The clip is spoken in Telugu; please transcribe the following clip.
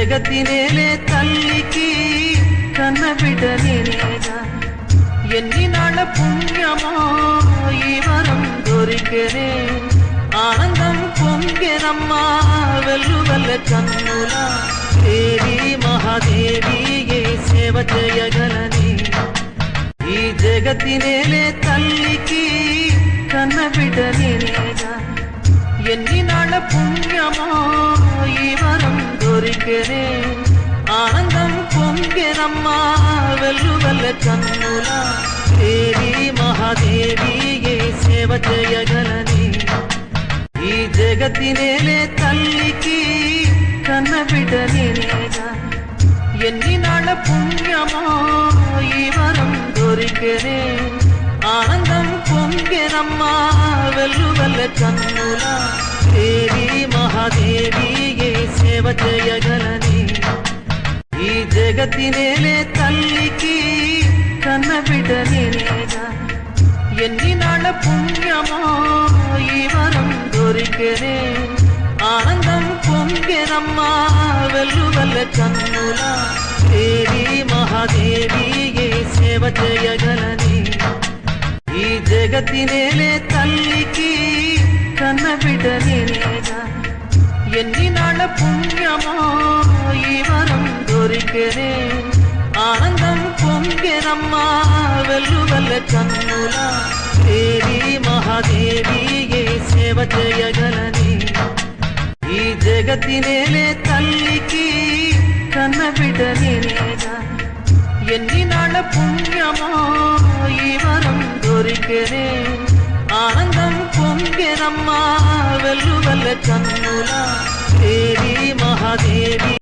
జగతినేలే తల్లికి కన్నబిడ్డ నేనేగా ఎన్ని నాళ్ళ పుణ్యమో ఈ వరం దొరికెనే ఆనందం పొంగెనమ్మా వెల్లువల్ల కన్నుల దేవి మహాదేవి ఏ సేవ చేయగలని ఈ జగతినేలే తల్లికి కన్నబిడ్డ నేనేగా ఎన్ని నాళ్ళ పుణ్యమో ఈ వరం దొరికెనే ఆనందం పొంగెనమ్మా వెల్లువల్ల కన్నుల దేవి మహాదేవి ఏ సేవ చేయగలని ఈ జగతినేలే తల్లికి కన్నబిడ్డ నేనేగా ఎన్ని నాళ్ళ పుణ్యమో ఈ వరం దొరికెనే ఆనందం పొంగెనమ్మా వెల్లువల్ల కన్నుల దేవి మహాదేవి ఏ సేవ చేయగలని ఈ జగతినేలే తల్లికి కన్నబిడ్డ నేనేగా ఎన్ని నాళ్ళ పుణ్యమో ఈ వరం దొరికెనే ఆనందం పొంగెనమ్మా వెల్లువల్ల కన్నుల దేవి మహాదేవి ఏ సేవ చేయగలని ఈ జగతినేలే తల్లికి కన్నబిడ్డ నేనేగా ఎన్ని నాళ్ళ పుణ్యమో ఈ వరం దొరికెనే ఆనందం పొంగెనమ్మా వెల్లువల్ల కన్నుల దేవి మహాదేవి ఏ సేవ చేయగలని ఈ జగతినేలే తల్లికి కన్నబిడ్డ నేనేగా ఎన్ని నాళ్ళ పుణ్యమో ఈ వరం దొరికెనే ఆనందం పొంగెనమ్మా వెల్లువల్ల కన్నుల దేవి మహాదేవి